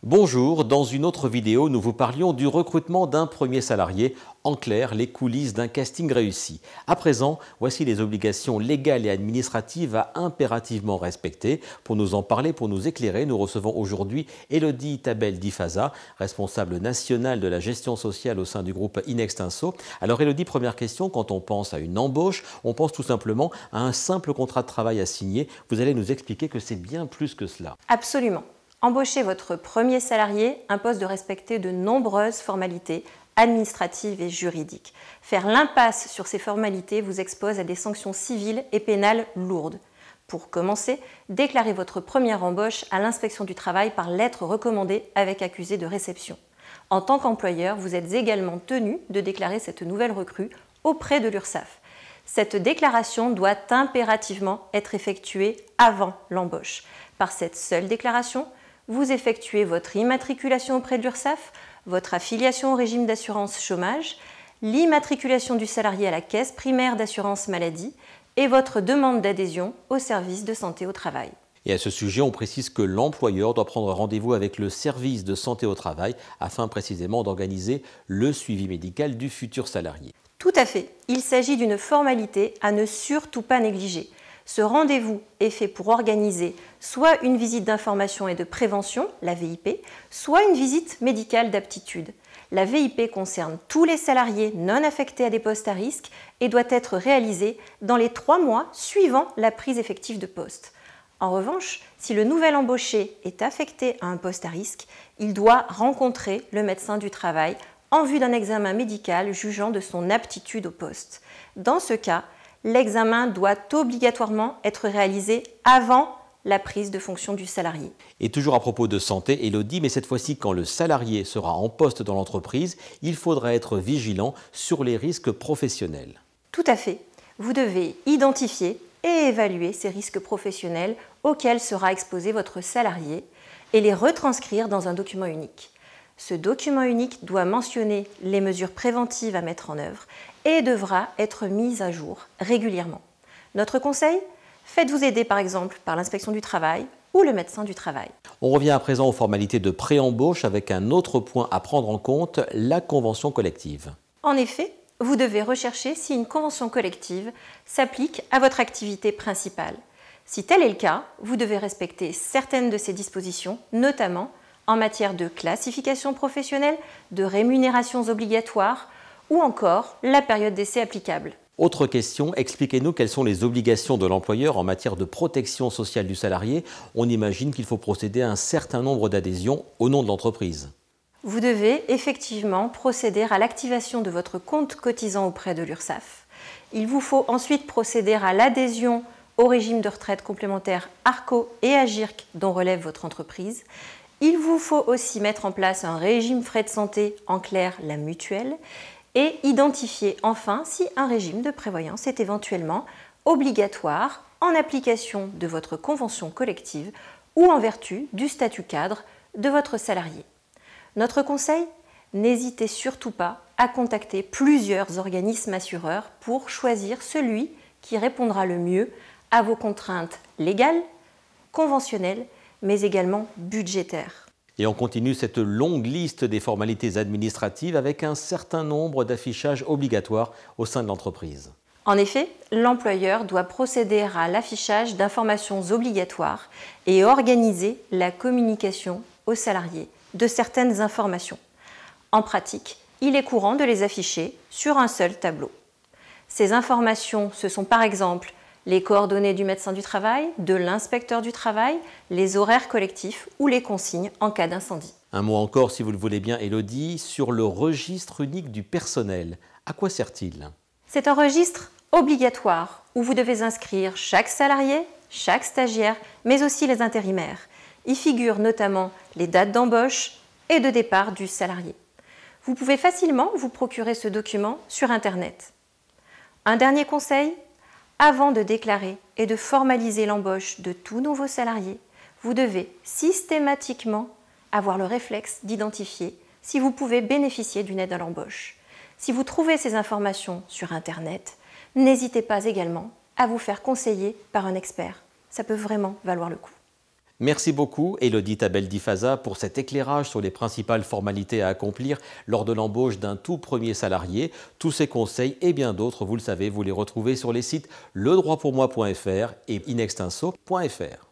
Bonjour, dans une autre vidéo, nous vous parlions du recrutement d'un premier salarié, en clair, les coulisses d'un casting réussi. À présent, voici les obligations légales et administratives à impérativement respecter. Pour nous en parler, pour nous éclairer, nous recevons aujourd'hui Élodie Tabel Difaza, responsable nationale de la gestion sociale au sein du groupe Inextinso. Alors Élodie, première question, quand on pense à une embauche, on pense tout simplement à un simple contrat de travail à signer. Vous allez nous expliquer que c'est bien plus que cela. Absolument. Embaucher votre premier salarié impose de respecter de nombreuses formalités administratives et juridiques. Faire l'impasse sur ces formalités vous expose à des sanctions civiles et pénales lourdes. Pour commencer, déclarez votre première embauche à l'inspection du travail par lettre recommandée avec accusé de réception. En tant qu'employeur, vous êtes également tenu de déclarer cette nouvelle recrue auprès de l'URSSAF. Cette déclaration doit impérativement être effectuée avant l'embauche. Par cette seule déclaration, vous effectuez votre immatriculation auprès de l'URSSAF, votre affiliation au régime d'assurance chômage, l'immatriculation du salarié à la caisse primaire d'assurance maladie et votre demande d'adhésion au service de santé au travail. Et à ce sujet, on précise que l'employeur doit prendre rendez-vous avec le service de santé au travail afin précisément d'organiser le suivi médical du futur salarié. Tout à fait. Il s'agit d'une formalité à ne surtout pas négliger. Ce rendez-vous est fait pour organiser soit une visite d'information et de prévention, la VIP, soit une visite médicale d'aptitude. La VIP concerne tous les salariés non affectés à des postes à risque et doit être réalisée dans les 3 mois suivant la prise effective de poste. En revanche, si le nouvel embauché est affecté à un poste à risque, il doit rencontrer le médecin du travail en vue d'un examen médical jugeant de son aptitude au poste. Dans ce cas, l'examen doit obligatoirement être réalisé avant la prise de fonction du salarié. Et toujours à propos de santé, Élodie, mais cette fois-ci quand le salarié sera en poste dans l'entreprise, il faudra être vigilant sur les risques professionnels. Tout à fait. Vous devez identifier et évaluer ces risques professionnels auxquels sera exposé votre salarié et les retranscrire dans un document unique. Ce document unique doit mentionner les mesures préventives à mettre en œuvre et devra être mis à jour régulièrement. Notre conseil ? Faites-vous aider par exemple par l'inspection du travail ou le médecin du travail. On revient à présent aux formalités de pré-embauche avec un autre point à prendre en compte, la convention collective. En effet, vous devez rechercher si une convention collective s'applique à votre activité principale. Si tel est le cas, vous devez respecter certaines de ces dispositions, notamment en matière de classification professionnelle, de rémunérations obligatoires ou encore la période d'essai applicable. Autre question, expliquez-nous quelles sont les obligations de l'employeur en matière de protection sociale du salarié. On imagine qu'il faut procéder à un certain nombre d'adhésions au nom de l'entreprise. Vous devez effectivement procéder à l'activation de votre compte cotisant auprès de l'URSSAF. Il vous faut ensuite procéder à l'adhésion au régime de retraite complémentaire ARCO et AGIRC dont relève votre entreprise. Il vous faut aussi mettre en place un régime frais de santé, en clair la mutuelle, et identifier enfin si un régime de prévoyance est éventuellement obligatoire en application de votre convention collective ou en vertu du statut cadre de votre salarié. Notre conseil ? N'hésitez surtout pas à contacter plusieurs organismes assureurs pour choisir celui qui répondra le mieux à vos contraintes légales, conventionnelles, mais également budgétaires. Et on continue cette longue liste des formalités administratives avec un certain nombre d'affichages obligatoires au sein de l'entreprise. En effet, l'employeur doit procéder à l'affichage d'informations obligatoires et organiser la communication aux salariés de certaines informations. En pratique, il est courant de les afficher sur un seul tableau. Ces informations, ce sont par exemple les coordonnées du médecin du travail, de l'inspecteur du travail, les horaires collectifs ou les consignes en cas d'incendie. Un mot encore, si vous le voulez bien, Élodie, sur le registre unique du personnel. À quoi sert-il ? C'est un registre obligatoire où vous devez inscrire chaque salarié, chaque stagiaire, mais aussi les intérimaires. Y figurent notamment les dates d'embauche et de départ du salarié. Vous pouvez facilement vous procurer ce document sur Internet. Un dernier conseil ? Avant de déclarer et de formaliser l'embauche de tout nouveau salarié, vous devez systématiquement avoir le réflexe d'identifier si vous pouvez bénéficier d'une aide à l'embauche. Si vous trouvez ces informations sur Internet, n'hésitez pas également à vous faire conseiller par un expert. Ça peut vraiment valoir le coup. Merci beaucoup Élodie Tabel-Difaza pour cet éclairage sur les principales formalités à accomplir lors de l'embauche d'un tout premier salarié. Tous ces conseils et bien d'autres, vous le savez, vous les retrouvez sur les sites ledroitpourmoi.fr et inextinso.fr.